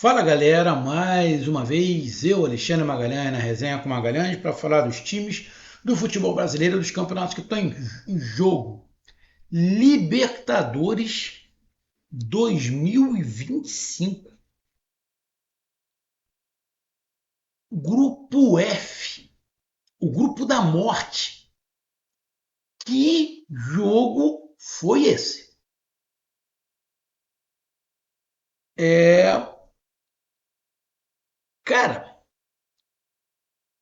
Fala galera, mais uma vez eu, Alexandre Magalhães, na resenha com Magalhães, para falar dos times do futebol brasileiro, dos campeonatos que estão em jogo. Libertadores 2025, Grupo F, o grupo da morte. Que jogo foi esse? É, cara,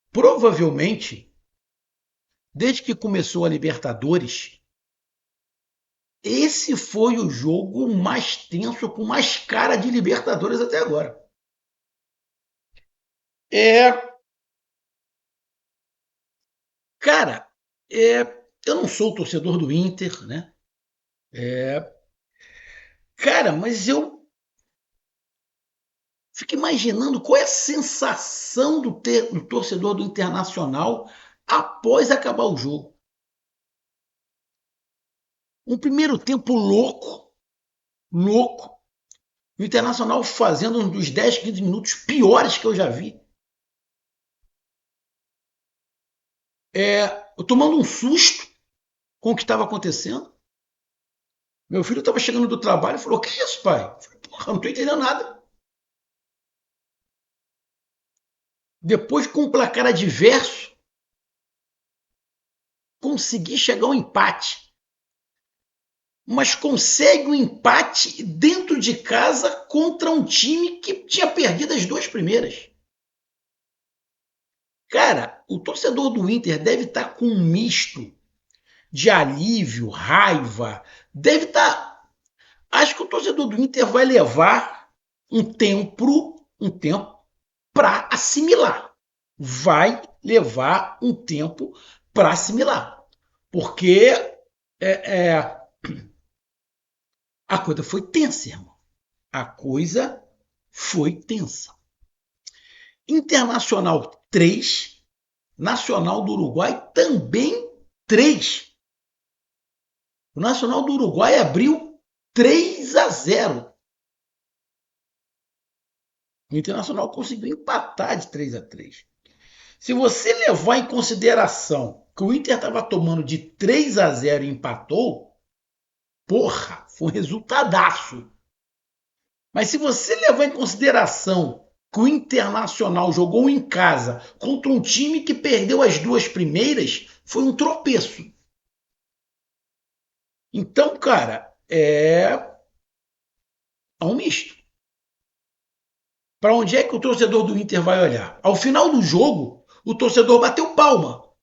provavelmente, desde que começou a Libertadores, esse foi o jogo mais tenso, com mais cara de Libertadores até agora. É, cara, eu não sou torcedor do Inter, né? É, cara, mas eu fico imaginando qual é a sensação do torcedor do Internacional após acabar o jogo. Um primeiro tempo louco, louco. O Internacional fazendo um dos 10, 15 minutos piores que eu já vi. Eu tomando um susto com o que estava acontecendo. Meu filho estava chegando do trabalho e falou: "Que isso, pai?" Eu falei: "Porra, não estou entendendo nada." Depois, com um placar adverso, consegui chegar ao empate. Mas consegue um empate dentro de casa contra um time que tinha perdido as duas primeiras. Cara, o torcedor do Inter deve estar com um misto de alívio, raiva, deve estar. Acho que o torcedor do Inter vai levar um tempo para assimilar. Vai levar um tempo para assimilar. Porque é, é, a coisa foi tensa, irmão. A coisa foi tensa. Internacional 3, Nacional do Uruguai também 3. O Nacional do Uruguai abriu 3-0. O Internacional conseguiu empatar de 3-3. Se você levar em consideração que o Inter estava tomando de 3-0 e empatou, porra, foi um resultadaço. Mas se você levar em consideração que o Internacional jogou em casa contra um time que perdeu as duas primeiras, foi um tropeço. Então, cara, um misto. Para onde é que o torcedor do Inter vai olhar? Ao final do jogo, o torcedor bateu palma,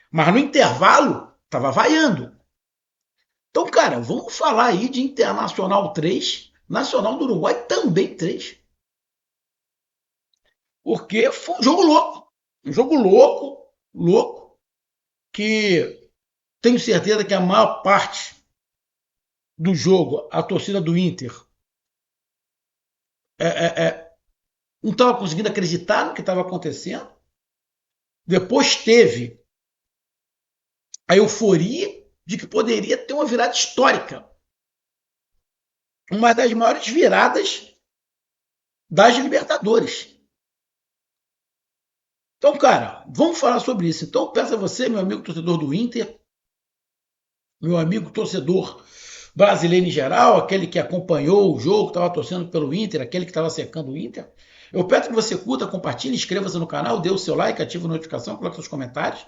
mas no intervalo estava vaiando. Então, cara, vamos falar aí de Internacional 3, Nacional do Uruguai também 3. Porque foi um jogo louco. Um jogo louco, louco, que tenho certeza que a maior parte do jogo, a torcida do Inter não estava conseguindo acreditar no que estava acontecendo. Depois teve a euforia de que poderia ter uma virada histórica. Uma das maiores viradas das Libertadores. Então, cara, vamos falar sobre isso. Então, peço a você, meu amigo torcedor do Inter, meu amigo torcedor brasileiro em geral, aquele que acompanhou o jogo, estava torcendo pelo Inter, aquele que estava secando o Inter. Eu peço que você curta, compartilhe, inscreva-se no canal, dê o seu like, ative a notificação, coloque seus comentários.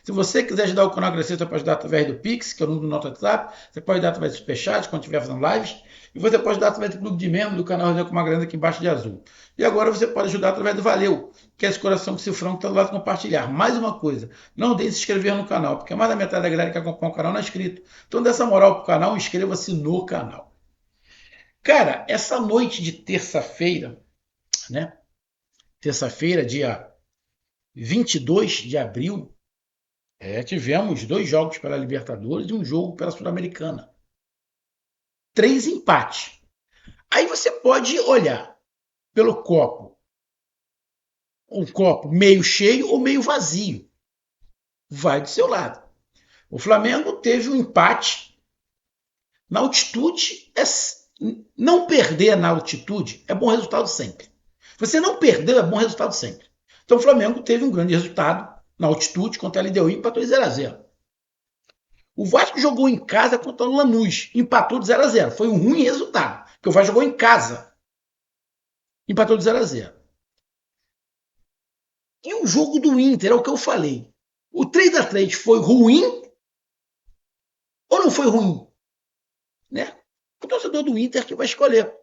Se você quiser ajudar o canal a crescer, você pode dar através do Pix, que é o número do nosso WhatsApp. Você pode dar através do Superchat, quando estiver fazendo lives. E você pode dar através do clube de membro do canal Resenha com uma Grande aqui embaixo de azul. E agora você pode ajudar através do Valeu, que é esse coração com cifrão que está do lado de compartilhar. Mais uma coisa, não deixe de se inscrever no canal, porque mais da metade da galera que acompanha o canal não é inscrito. Então, dessa moral pro canal, inscreva-se no canal. Cara, essa noite de terça-feira, né? Terça-feira, dia 22 de abril, tivemos 2 jogos pela Libertadores e um jogo pela Sul-Americana. 3 empates. Aí você pode olhar pelo copo, um copo meio cheio ou meio vazio. Vai do seu lado. O Flamengo teve um empate na altitude não perder na altitude é bom resultado sempre. Você não perdeu é bom resultado sempre. Então o Flamengo teve um grande resultado na altitude contra a LDU e empatou em 0x0. O Vasco jogou em casa contra o Lanús, empatou de 0x0. Foi um ruim resultado, porque o Vasco jogou em casa, empatou de 0x0. E o jogo do Inter, é o que eu falei. O 3x3 foi ruim ou não foi ruim? Né? O torcedor do Inter que vai escolher.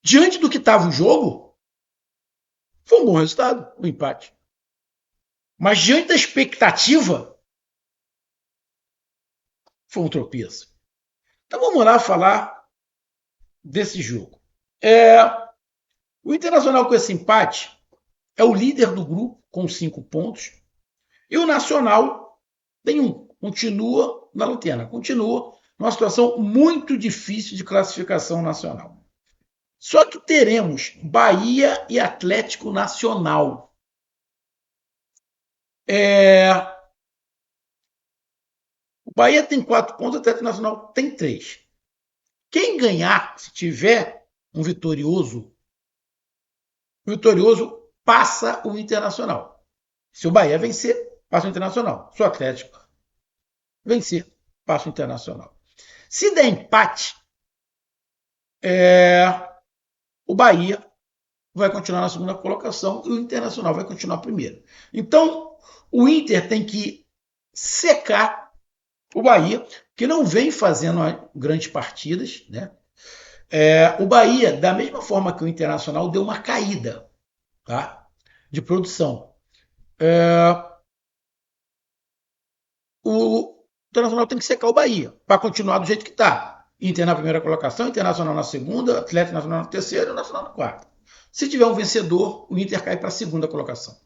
Diante do que estava o jogo, foi um bom resultado, o empate. Mas diante da expectativa, foi um tropeço. Então vamos lá falar desse jogo. O Internacional com esse empate é o líder do grupo com 5 pontos. E o Nacional tem continua na lanterna, continua numa situação muito difícil de classificação nacional. Só que teremos Bahia e Atlético Nacional. O Bahia tem 4 pontos, o Atlético Nacional tem 3. Quem ganhar, se tiver um vitorioso, o vitorioso passa o Internacional. Se o Bahia vencer, passa o Internacional. Se o Atlético vencer, passa o Internacional. Se der empate, o Bahia vai continuar na segunda colocação e o Internacional vai continuar primeiro. Então, o Inter tem que secar o Bahia, que não vem fazendo grandes partidas, né? O Bahia, da mesma forma que o Internacional, deu uma caída, tá? De produção. O Internacional tem que secar o Bahia para continuar do jeito que está. Inter na primeira colocação, Internacional na segunda, Atlético Nacional na terceira e o Nacional na quarta. Se tiver um vencedor, o Inter cai para a segunda colocação.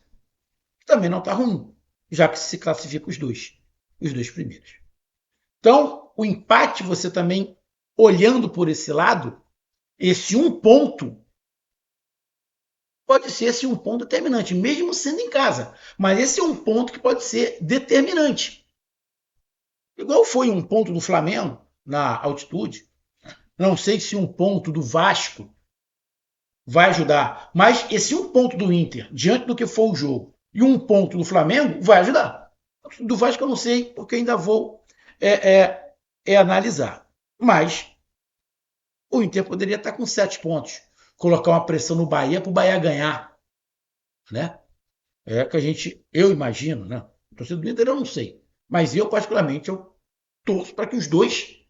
Também não está ruim, já que se classifica os dois primeiros. Então, o empate, você também, olhando por esse lado, esse um ponto pode ser esse um ponto determinante, mesmo sendo em casa. Mas esse é um ponto que pode ser determinante. Igual foi um ponto do Flamengo na altitude. Não sei se um ponto do Vasco vai ajudar, mas esse um ponto do Inter, diante do que for o jogo, e um ponto do Flamengo, vai ajudar. Do Vasco eu não sei, porque ainda vou analisar. Mas o Inter poderia estar com 7 pontos, colocar uma pressão no Bahia para o Bahia ganhar, né? É que eu imagino, né? O torcedor do Inter eu não sei, mas eu particularmente eu torço para que os dois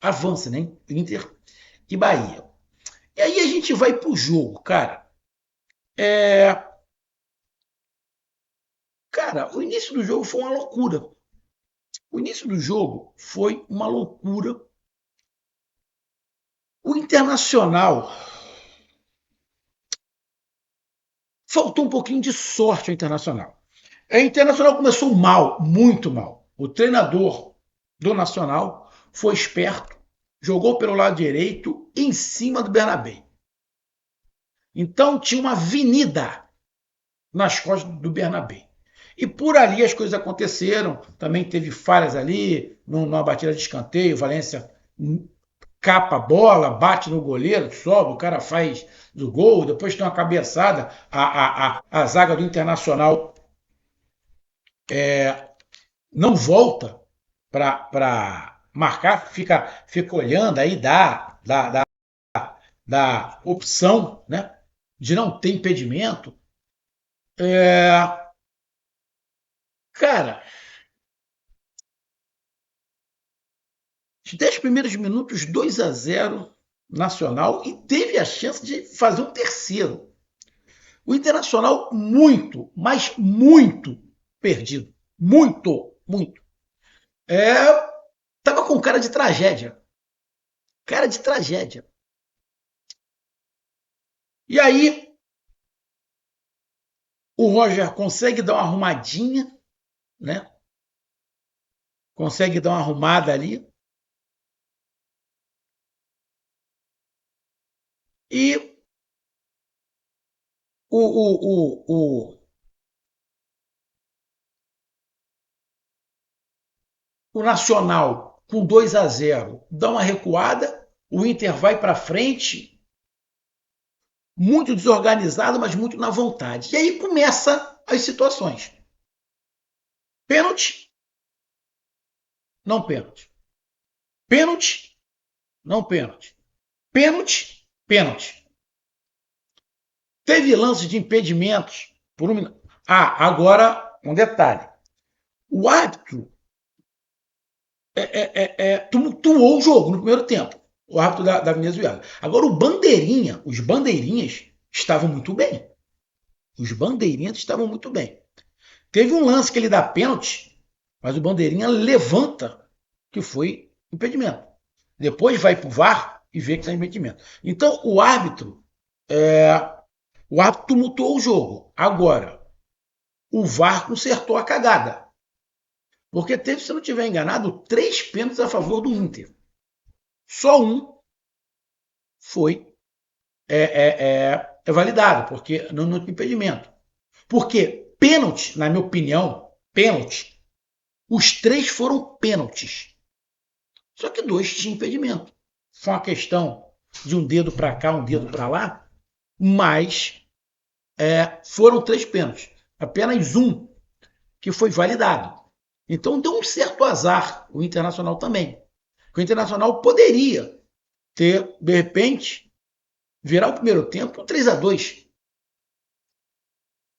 avancem, né? Inter e Bahia. E aí a gente vai pro jogo, cara. Cara, o início do jogo foi uma loucura. O início do jogo foi uma loucura. O Internacional faltou um pouquinho de sorte ao Internacional. O Internacional começou mal, muito mal. O treinador do Nacional foi esperto, jogou pelo lado direito em cima do Bernabé. Então tinha uma avenida nas costas do Bernabé. E por ali as coisas aconteceram. Também teve falhas ali, numa batida de escanteio. Valência capa a bola, bate no goleiro, sobe, o cara faz o gol. Depois tem uma cabeçada. A zaga do Internacional não volta para marcar, fica olhando, aí dá opção, né, de não ter impedimento. Cara, os 10 primeiros minutos, 2x0 Nacional, e teve a chance de fazer um terceiro. O Internacional muito, mas muito perdido. Muito, muito. Tava com cara de tragédia. Cara de tragédia. E aí, o Roger consegue dar uma arrumadinha, né? Consegue dar uma arrumada ali. E o Nacional com 2-0, dá uma recuada, o Inter vai para frente, muito desorganizado, mas muito na vontade. E aí começa as situações. Pênalti, não pênalti. Pênalti, não pênalti. Pênalti, pênalti. Teve lance de impedimentos por 1 minuto. Ah, agora um detalhe. O árbitro tumultuou o jogo no primeiro tempo. O árbitro da Venezuela. Agora o Bandeirinha, os bandeirinhas estavam muito bem. Os bandeirinhas estavam muito bem. Teve um lance que ele dá pênalti, mas o bandeirinha levanta que foi impedimento. Depois vai para o VAR e vê que é impedimento. Então o árbitro tumultuou o jogo. Agora, o VAR consertou a cagada. Porque teve, se não estiver enganado, 3 pênaltis a favor do Inter. Só um foi validado, porque não tem impedimento. Porque pênalti, na minha opinião, pênalti, os 3 foram pênaltis. Só que 2 tinham impedimento. Foi uma questão de um dedo para cá, um dedo para lá, mas foram 3 pênaltis. Apenas um que foi validado. Então deu um certo azar o Internacional também. O Internacional poderia ter, de repente, virar o primeiro tempo 3-2.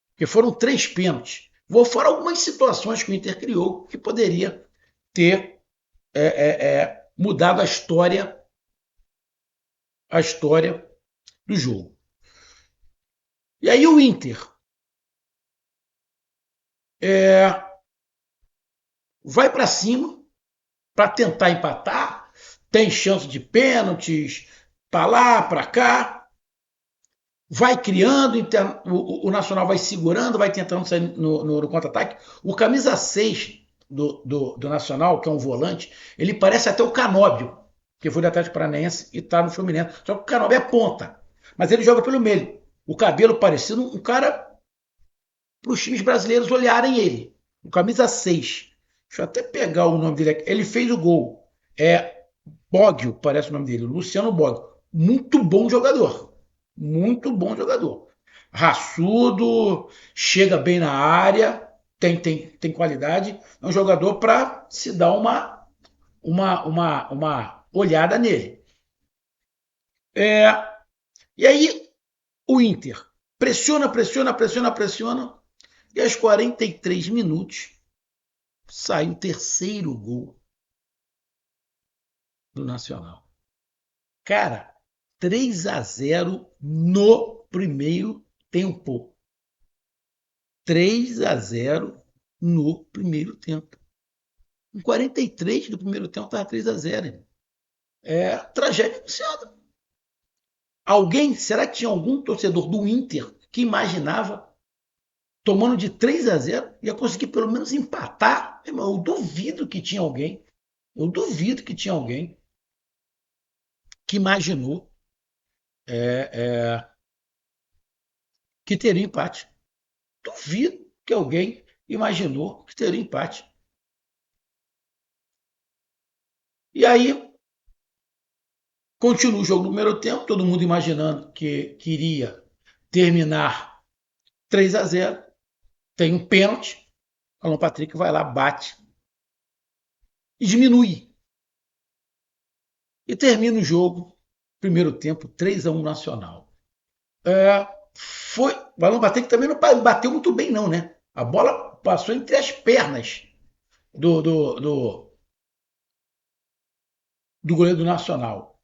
Porque foram 3 pênaltis. Vou fora algumas situações que o Inter criou que poderia ter mudado a história do jogo. E aí o Inter vai para cima para tentar empatar, tem chance de pênaltis, para lá, para cá, vai criando, o Nacional vai segurando, vai tentando sair no contra-ataque. O camisa 6 do Nacional, que é um volante, ele parece até o Canóbio, que foi do Atlético Paranaense e está no Fluminense. Só que o Canóbio é ponta, mas ele joga pelo meio. O cabelo parecido, um cara para os times brasileiros olharem ele. O camisa 6. Deixa eu até pegar o nome dele aqui. Ele fez o gol. Boggio, parece o nome dele. Luciano Boggio. Muito bom jogador. Muito bom jogador. Raçudo, chega bem na área, tem qualidade. É um jogador para se dar uma olhada nele. E aí o Inter pressiona, pressiona, pressiona, pressiona. E aos 43 minutos sai o terceiro gol do Nacional. Cara, 3-0 no primeiro tempo. 3-0 no primeiro tempo. Em 43 do primeiro tempo estava 3-0. Tragédia anunciada. Será que tinha algum torcedor do Inter que imaginava, tomando de 3-0, ia conseguir pelo menos empatar? Irmão, eu duvido que tinha alguém que imaginou que teria empate. Duvido que alguém imaginou que teria empate. E aí, continua o jogo no primeiro tempo, todo mundo imaginando que queria terminar 3-0. Tem um pênalti, Alan Patrick vai lá, bate e diminui. E termina o jogo, primeiro tempo, 3-1 Nacional. O Alan Patrick também não bateu muito bem, não, né? A bola passou entre as pernas do goleiro do Nacional.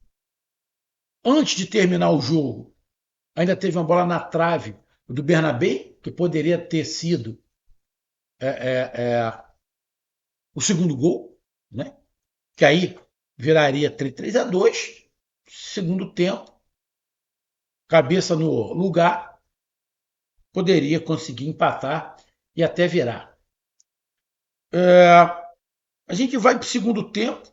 Antes de terminar o jogo, ainda teve uma bola na trave do Bernabé, que poderia ter sido o segundo gol, né? Que aí viraria 3-2, segundo tempo, cabeça no lugar, poderia conseguir empatar e até virar. A gente vai para o segundo tempo,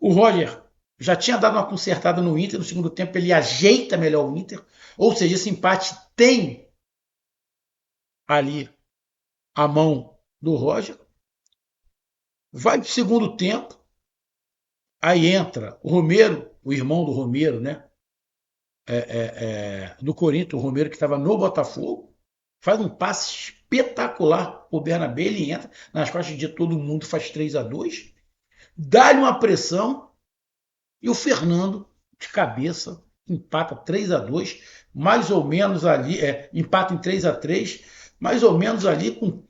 o Roger já tinha dado uma consertada no Inter, no segundo tempo ele ajeita melhor o Inter, ou seja, esse empate tem ali a mão do Roger. Vai para o segundo tempo, aí entra o Romero, o irmão do Romero, né? Do Corinthians, o Romero que estava no Botafogo, faz um passe espetacular o Bernabé, ele entra nas costas de todo mundo, faz 3-2, dá-lhe uma pressão e o Fernando, de cabeça, empata 3-2, mais ou menos ali, empata em 3-3, mais ou menos ali com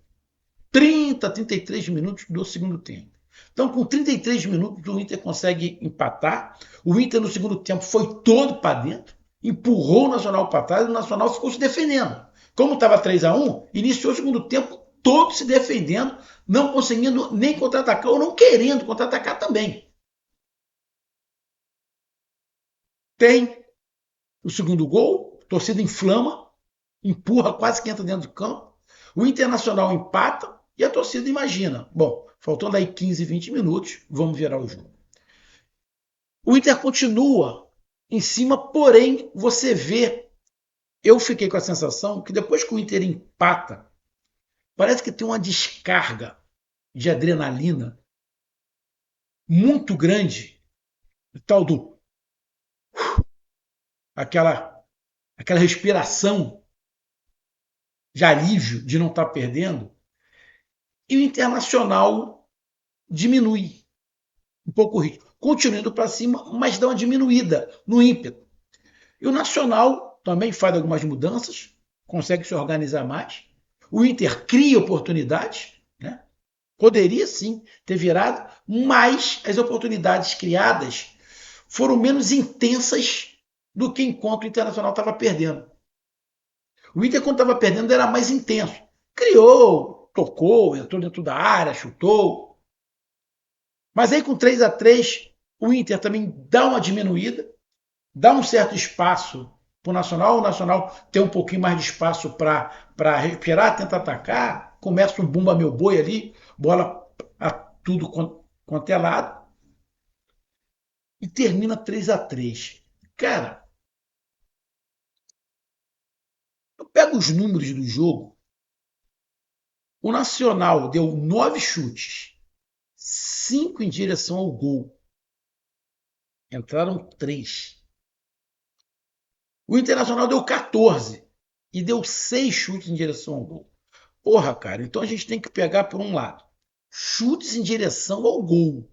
33 minutos do segundo tempo. Então, com 33 minutos, o Inter consegue empatar. O Inter, no segundo tempo, foi todo para dentro, empurrou o Nacional para trás e o Nacional ficou se defendendo. Como estava 3-1, iniciou o segundo tempo todo se defendendo, não conseguindo nem contra-atacar ou não querendo contra-atacar também. Tem o segundo gol, a torcida inflama, empurra, quase que entra dentro do campo. O Internacional empata e a torcida imagina. Bom, faltando aí 15, 20 minutos, vamos virar o jogo. O Inter continua em cima, porém, você vê. Eu fiquei com a sensação que depois que o Inter empata, parece que tem uma descarga de adrenalina muito grande, tal do aquela respiração de alívio de não estar perdendo, e o Internacional diminui um pouco o ritmo. Continua indo para cima, mas dá uma diminuída no ímpeto. E o Nacional também faz algumas mudanças, consegue se organizar mais. O Inter cria oportunidades, né? Poderia sim ter virado, mas as oportunidades criadas foram menos intensas do que enquanto o Internacional estava perdendo. O Inter, quando estava perdendo, era mais intenso. Criou, tocou, entrou dentro da área, chutou. Mas aí com 3-3, o Inter também dá uma diminuída, dá um certo espaço para o Nacional tem um pouquinho mais de espaço para respirar, tenta atacar, começa um bumba meu boi ali, bola a tudo quanto é lado, e termina 3-3. Cara, eu pego os números do jogo, o Nacional deu 9 chutes, 5 em direção ao gol, entraram 3. O Internacional deu 14 e deu 6 chutes em direção ao gol. Porra, cara, então a gente tem que pegar por um lado. Chutes em direção ao gol.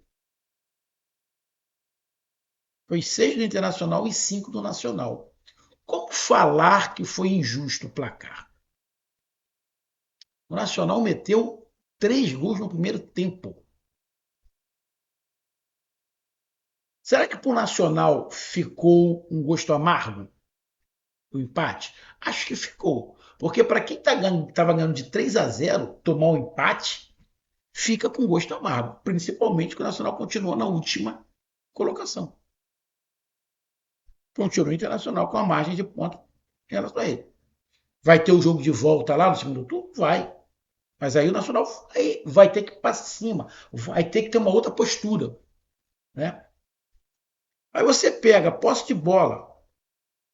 Foi 6 do Internacional e 5 do Nacional. Como falar que foi injusto o placar? O Nacional meteu 3 gols no primeiro tempo. Será que para o Nacional ficou um gosto amargo? O empate? Acho que ficou. Porque para quem estava ganhando de 3-0, tomar um empate, fica com gosto amargo. Principalmente que o Nacional continuou na última colocação. Continua o Internacional com a margem de ponto em relação a ele. Vai ter o jogo de volta lá no segundo turno? Vai. Mas aí o Nacional vai ter que ir para cima. Vai ter que ter uma outra postura. Né? Aí você pega posse de bola,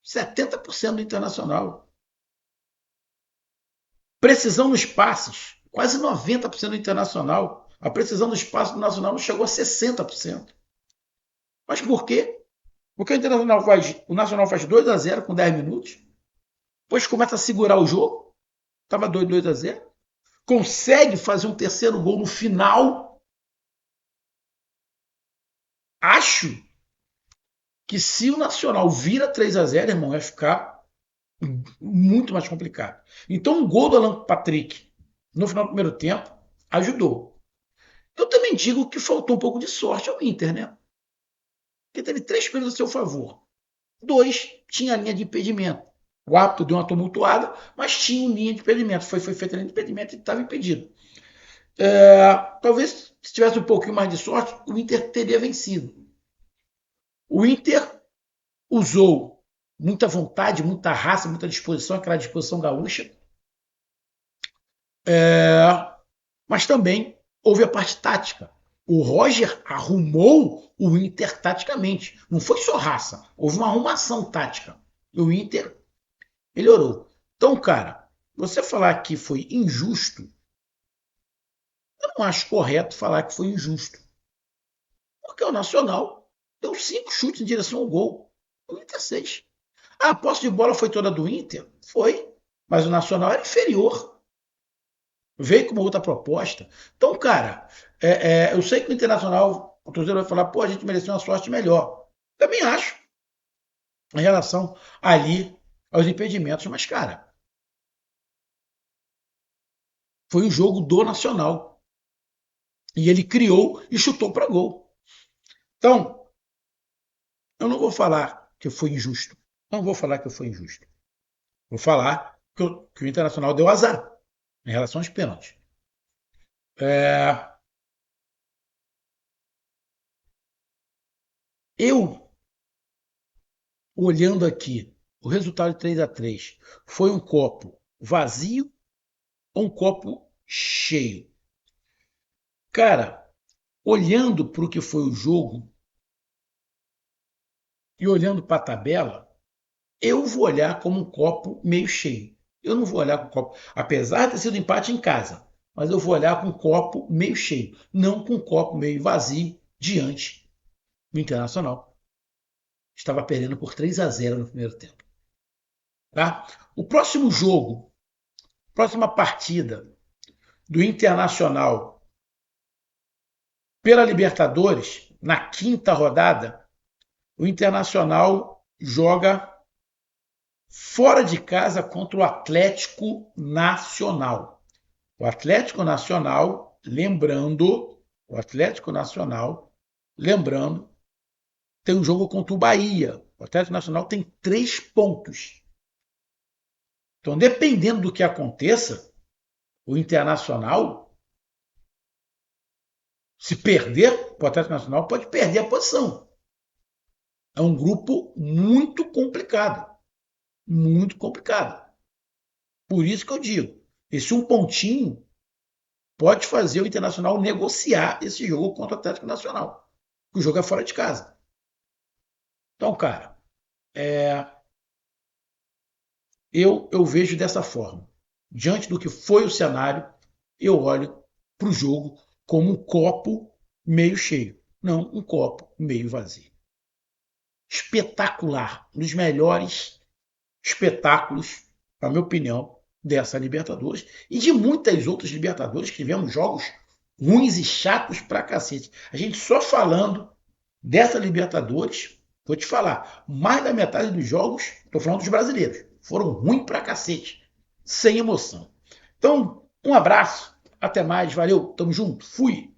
70% do Internacional. Precisão nos passes, quase 90% do Internacional. A precisão dos passes do Nacional não chegou a 60%. Mas por quê? Porque o Nacional faz 2-0 com 10 minutos, depois começa a segurar o jogo, estava 2-0, consegue fazer um terceiro gol no final. Acho que se o Nacional vira 3-0, irmão, vai ficar muito mais complicado. Então, um gol do Alan Patrick no final do primeiro tempo ajudou. Eu também digo que faltou um pouco de sorte ao Inter, né? Porque teve 3 coisas a seu favor. 2, tinha a linha de impedimento. O árbitro deu uma tumultuada, mas tinha uma linha de impedimento. Foi feita a linha de impedimento e estava impedido. Talvez, se tivesse um pouquinho mais de sorte, o Inter teria vencido. O Inter usou muita vontade, muita raça, muita disposição, aquela disposição gaúcha. Mas também houve a parte tática. O Roger arrumou o Inter taticamente. Não foi só raça, houve uma arrumação tática. E o Inter melhorou. Então, cara, você falar que foi injusto, Eu não acho correto falar que foi injusto, porque o Nacional deu 5 chutes em direção ao gol. O Inter 6. A posse de bola foi toda do Inter? Foi. Mas o Nacional era inferior. Veio com uma outra proposta. Então, cara, eu sei que o Internacional, o torcedor vai falar, pô, a gente mereceu uma sorte melhor. Também acho, em relação ali aos impedimentos. Mas, cara, foi o jogo do Nacional. E ele criou e chutou para gol. Então, eu não vou falar que foi injusto. Não vou falar que foi injusto. Vou falar que o Internacional deu azar em relação aos pênaltis. É, eu, olhando aqui, o resultado de 3-3 foi um copo vazio ou um copo cheio? Cara, olhando para o que foi o jogo e olhando para a tabela, eu vou olhar como um copo meio cheio. Eu não vou olhar com o copo, apesar de ter sido empate em casa, mas eu vou olhar com o copo meio cheio, não com o copo meio vazio diante do Internacional. Estava perdendo por 3-0 no primeiro tempo. Tá? O próximo jogo, próxima partida do Internacional pela Libertadores, na quinta rodada, o Internacional joga fora de casa contra o Atlético Nacional. O Atlético Nacional, lembrando, tem um jogo contra o Bahia. O Atlético Nacional tem 3 pontos. Então, dependendo do que aconteça, o Internacional, se perder, o Atlético Nacional pode perder a posição. É um grupo muito complicado. Muito complicado. Por isso que eu digo, esse um pontinho pode fazer o Internacional negociar esse jogo contra o Atlético Nacional. O jogo é fora de casa. Então, cara, eu vejo dessa forma. Diante do que foi o cenário, eu olho para o jogo como um copo meio cheio, não um copo meio vazio. Espetacular, um dos melhores espetáculos, na minha opinião, dessa Libertadores e de muitas outras Libertadores que tivemos jogos ruins e chatos pra cacete. A gente só falando dessa Libertadores, vou te falar, mais da metade dos jogos, tô falando dos brasileiros, foram ruins pra cacete, sem emoção. Então, um abraço, até mais, valeu, tamo junto, fui!